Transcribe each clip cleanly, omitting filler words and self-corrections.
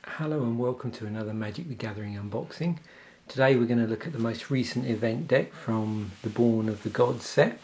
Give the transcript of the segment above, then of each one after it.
Hello and welcome to another Magic the Gathering unboxing. Today we're going to look at the most recent event deck from the Born of the Gods set.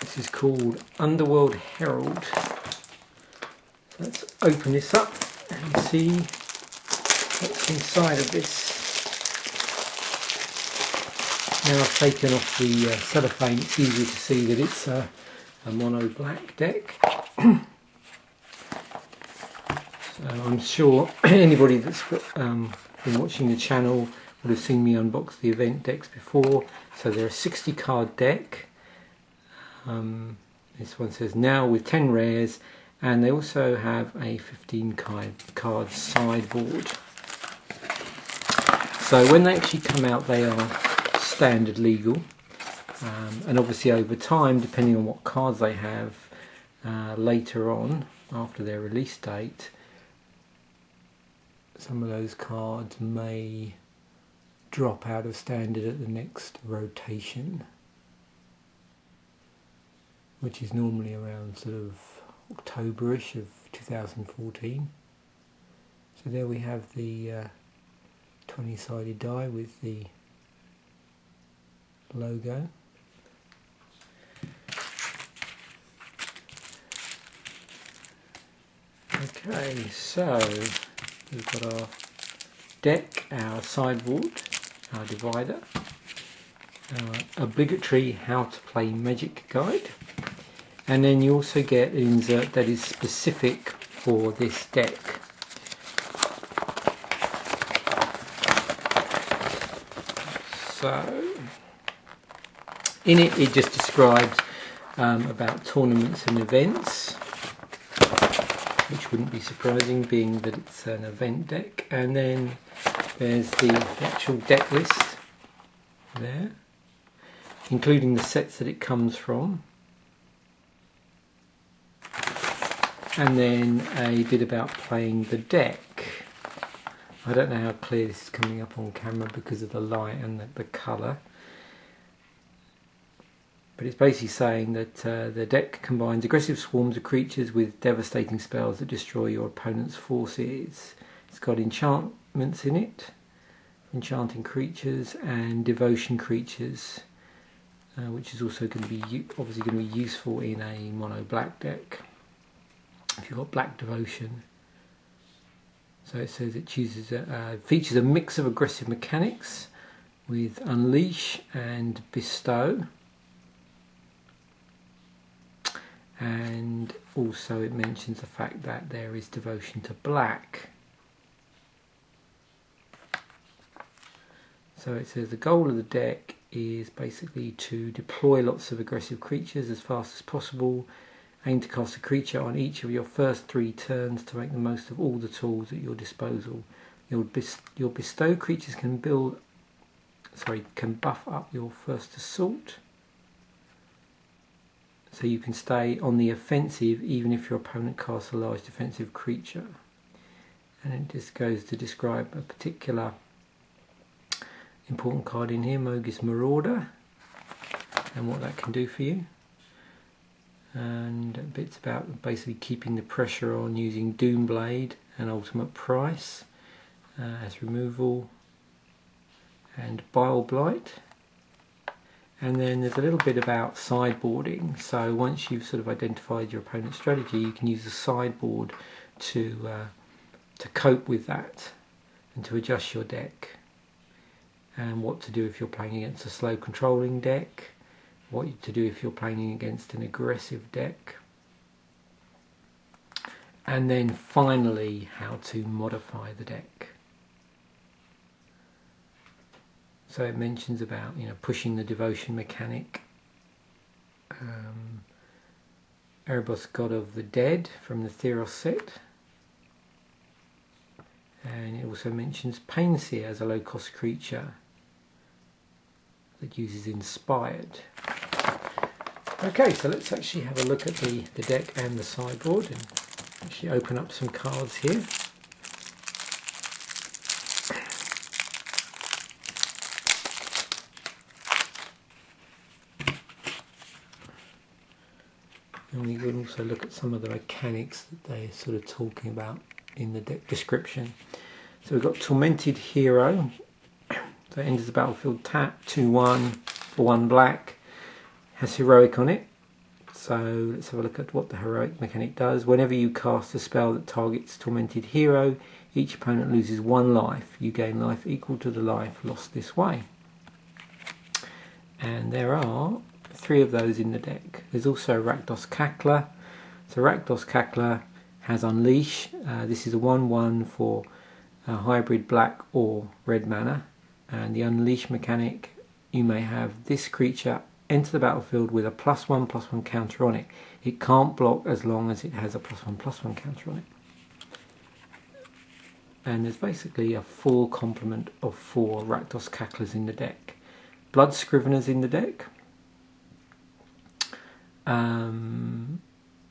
This is called Underworld Herald. So let's open this up and see what's inside of this. Now I've taken off the cellophane, it's easy to see that it's a mono black deck. So I'm sure anybody that's been watching the channel would have seen me unbox the event decks before. So they're a 60 card deck. This one says now with 10 rares, and they also have a 15 card sideboard. So when they actually come out, they are standard legal, and obviously over time, depending on what cards they have later on after their release date, some of those cards may drop out of standard at the next rotation, which is normally around sort of October-ish of 2014. So there we have the 20-sided die with the logo. Okay, so we've got our deck, our sideboard, our divider, our obligatory how to play Magic guide, and then you also get an insert that is specific for this deck. So in it, it just describes about tournaments and events, which wouldn't be surprising being that it's an event deck. And then there's the actual deck list there, including the sets that it comes from, and then a bit about playing the deck. I don't know how clear this is coming up on camera because of the light and the colour, but it's basically saying that the deck combines aggressive swarms of creatures with devastating spells that destroy your opponent's forces. It's got enchantments in it, enchanting creatures and devotion creatures, which is also going to be obviously going to be useful in a mono black deck if you've got black devotion. So it says it features a mix of aggressive mechanics with Unleash and Bestow. And also it mentions the fact that there is devotion to black. So it says the goal of the deck is basically to deploy lots of aggressive creatures as fast as possible. Aim to cast a creature on each of your first 3 turns to make the most of all the tools at your disposal. Your bestow creatures can buff up your first assault, so you can stay on the offensive even if your opponent casts a large defensive creature. And it just goes to describe a particular important card in here, Mogis Marauder, and what that can do for you. And bits about basically keeping the pressure on using Doomblade and Ultimate Price as removal, and Bile Blight. And then there's a little bit about sideboarding. So once you've sort of identified your opponent's strategy, you can use the sideboard to cope with that and to adjust your deck, and what to do if you're playing against a slow controlling deck, what to do if you're playing against an aggressive deck, and then finally how to modify the deck. So it mentions about, pushing the devotion mechanic, Erebos, God of the Dead from the Theros set, and it also mentions Painseer as a low cost creature that uses Inspired. Okay, so let's actually have a look at the deck and the sideboard and actually open up some cards here. And we will also look at some of the mechanics that they're sort of talking about in the deck description. So we've got Tormented Hero. So it enters the battlefield tap, 2/1 for 1 black. Has heroic on it. So let's have a look at what the heroic mechanic does. Whenever you cast a spell that targets Tormented Hero, each opponent loses 1 life. You gain life equal to the life lost this way. And there are 3 of those in the deck. There's also Rakdos Cackler. So Rakdos Cackler has Unleash. This is a 1/1 for hybrid black or red mana. And the Unleash mechanic, you may have this creature enter the battlefield with a +1/+1 counter on it. It can't block as long as it has a +1/+1 counter on it. And there's basically a full complement of 4 Rakdos Cacklers in the deck. Blood Scriveners in the deck.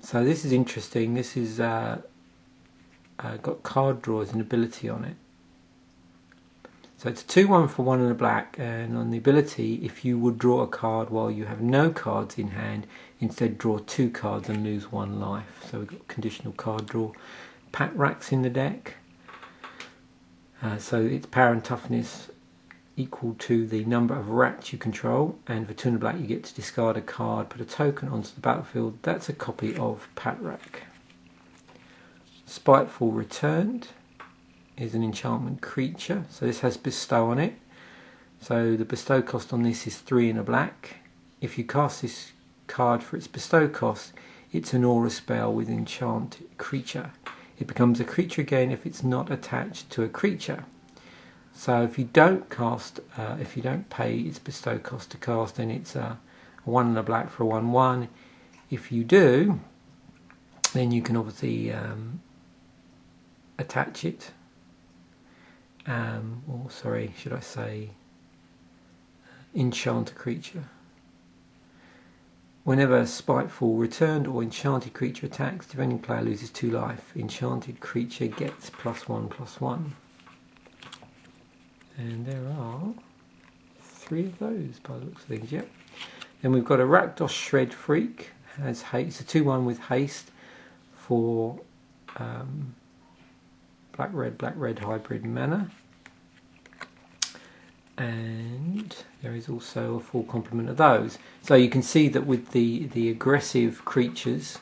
So this is interesting. This is got card draw as an ability on it. So it's 2/1 for 1 and a black, and on the ability, if you would draw a card while you have no cards in hand, instead draw 2 cards and lose 1 life. So we've got conditional card draw. Pat Racks in the deck. So its power and toughness equal to the number of rats you control, and for 2 and a black you get to discard a card, put a token onto the battlefield. That's a copy of Pat Rack. Spiteful Returned is an enchantment creature, so this has bestow on it. So the bestow cost on this is 3 and a black. If you cast this card for its bestow cost, it's an aura spell with enchanted creature. It becomes a creature again if it's not attached to a creature. So if you don't cast, if you don't pay its bestow cost to cast, then it's a 1 and a black for a 1/1. If you do, then you can obviously attach it. Or sorry, should I say enchant a creature. Whenever a spiteful returned or enchanted creature attacks, defending player loses 2 life. Enchanted creature gets +1/+1. And there are 3 of those by the looks of things, yep. Then we've got a Rakdos Shred Freak. Has haste, it's a 2/1 with haste for black red hybrid mana. And there is also a full complement of those. So you can see that with the aggressive creatures,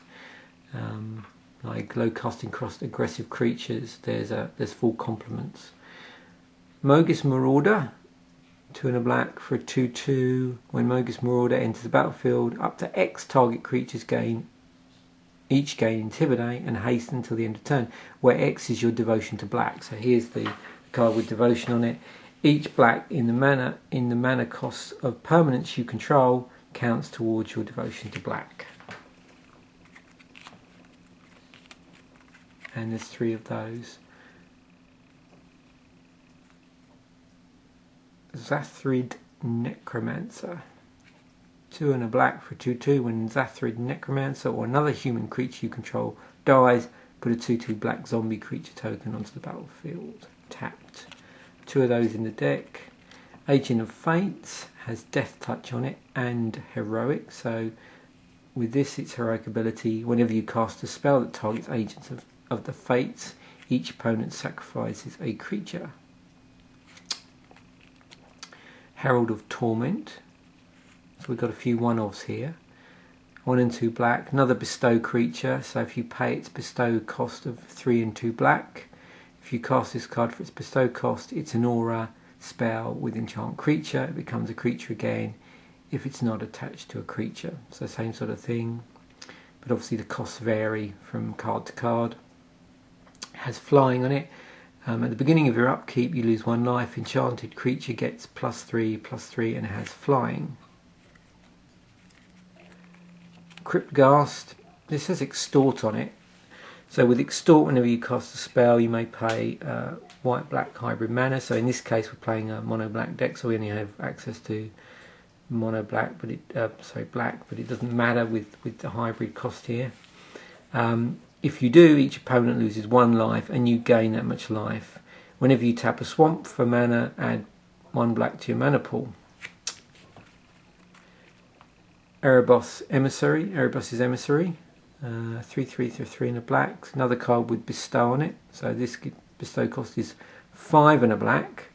like low casting cost aggressive creatures, there's full complements. Mogis Marauder, 2 and a black for a 2/2. When Mogis Marauder enters the battlefield, up to X target creatures each gain Intimidate and haste until the end of turn, where X is your devotion to black. So here's the card with devotion on it. Each black in the mana cost of permanents you control counts towards your devotion to black. And there's 3 of those. Zathrid Necromancer. 2 and a black for 2/2. When Zathrid Necromancer or another human creature you control dies, put a 2/2 black zombie creature token onto the battlefield. Tapped. 2 of those in the deck. Agent of Fates has Death Touch on it and Heroic. So with this, its heroic ability, whenever you cast a spell that targets agents of the Fates, each opponent sacrifices a creature. Herald of Torment. So we've got a few one-offs here. 1 and 2 black. Another bestow creature. So if you pay its bestow cost of 3 and 2 black, if you cast this card for its bestow cost, it's an aura spell with enchant creature. It becomes a creature again if it's not attached to a creature. So same sort of thing, but obviously the costs vary from card to card. It has flying on it. At the beginning of your upkeep you lose 1 life. Enchanted creature gets +3/+3 and has flying. Cryptghast. This has Extort on it. So with Extort, whenever you cast a spell, you may pay white-black hybrid mana. So in this case, we're playing a mono-black deck, so we only have access to mono-black, but black, but it doesn't matter with the hybrid cost here. If you do, each opponent loses 1 life, and you gain that much life. Whenever you tap a swamp for mana, add 1 black to your mana pool. Erebos Emissary. Erebos' Emissary. 3/3 for 3 and a black. Another card with bestow on it. So this bestow cost is 5 and a black.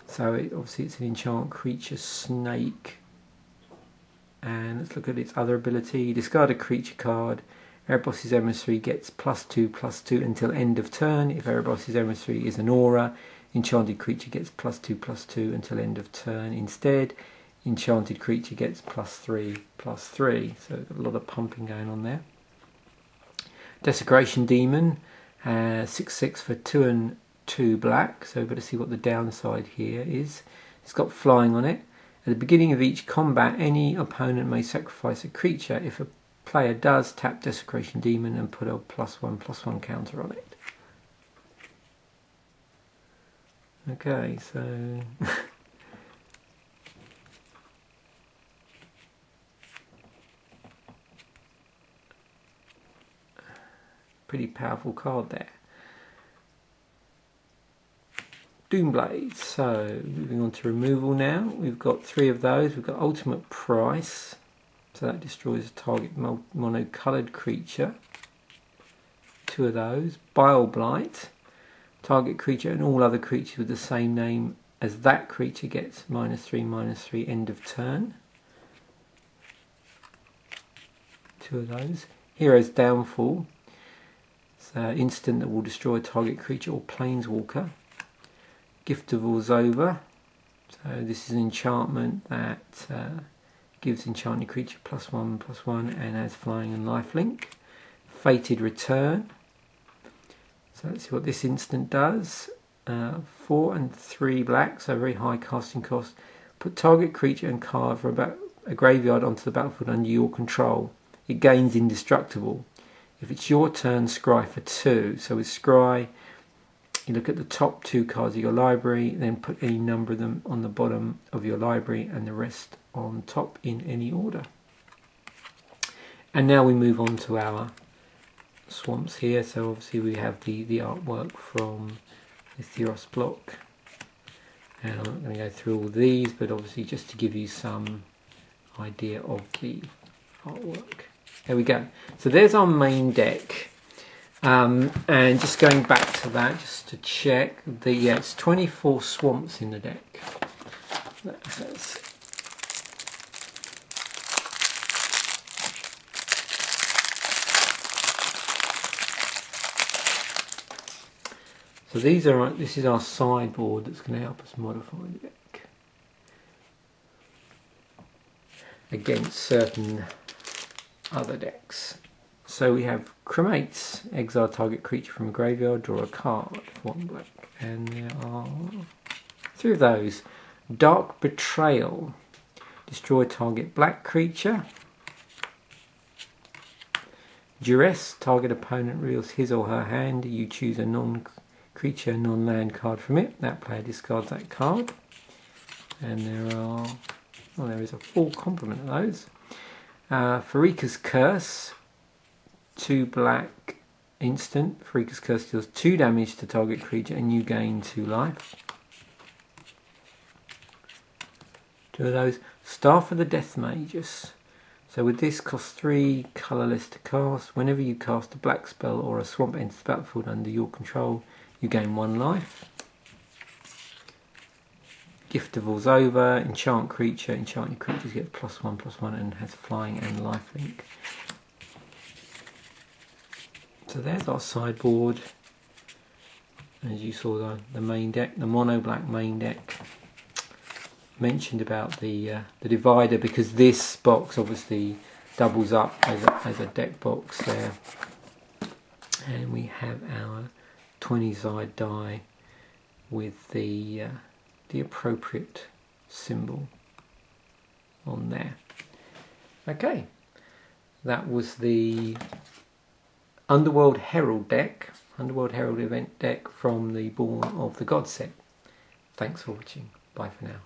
So obviously it's an enchant creature snake. And let's look at its other ability. Discard a creature card. Erebos' Emissary gets +2/+2 until end of turn. If Erebos' Emissary is an aura, enchanted creature gets +2/+2 until end of turn. Instead, enchanted creature gets +3/+3. So a lot of pumping going on there. Desecration Demon, 6/6 for 2 and 2 black. So better see what the downside here is. It's got flying on it. At the beginning of each combat, any opponent may sacrifice a creature. If a player does, tap Desecration Demon and put a +1/+1 counter on it. Okay, so pretty powerful card there. Doomblade. So moving on to removal now. We've got 3 of those. We've got Ultimate Price. So that destroys a target mono-coloured creature. 2 of those. Bile Blight. Target creature and all other creatures with the same name as that creature gets -3/-3 end of turn. 2 of those. Hero's Downfall. It's an instant that will destroy a target creature or planeswalker. Gift of Orzhova. So this is an enchantment that gives enchanted creature +1/+1 and has flying and lifelink. Fated Return. So let's see what this instant does. 4 and 3 black, so very high casting cost. Put target creature and card from a graveyard onto the battlefield under your control. It gains indestructible. If it's your turn, scry for 2. So with scry, you look at the top 2 cards of your library, then put any number of them on the bottom of your library and the rest on top in any order. And now we move on to our swamps here. So obviously we have the artwork from the Theros block. And I'm not going to go through all these, but obviously just to give you some idea of the artwork. There we go. So there's our main deck. And just going back to that, just to check, it's 24 swamps in the deck. So this is our sideboard that's going to help us modify the deck against certain other decks. So we have Cremates, exile target creature from a graveyard, draw a card for 1 black. And there are 3 of those. Dark Betrayal, destroy target black creature. Duress, target opponent reveals his or her hand. You choose a non-creature, non-land card from it. That player discards that card. And there is a full complement of those. Farika's Curse. 2 black instant. Farika's Curse deals 2 damage to target creature and you gain 2 life. 2 of those. Staff of the Death Magus. So with this, costs 3 colourless to cast. Whenever you cast a black spell or a swamp enters the battlefield under your control, you gain 1 life. Gift of Orzhova, enchant creature. Enchanted creatures get +1/+1 and has flying and lifelink. So there's our sideboard. As you saw, the main deck, the mono black main deck. Mentioned about the divider because this box obviously doubles up as a deck box there, and we have our 20-side die with the appropriate symbol on there. Okay, that was the Underworld Herald deck, Underworld Herald event deck from the Born of the Gods set. Thanks for watching. Bye for now.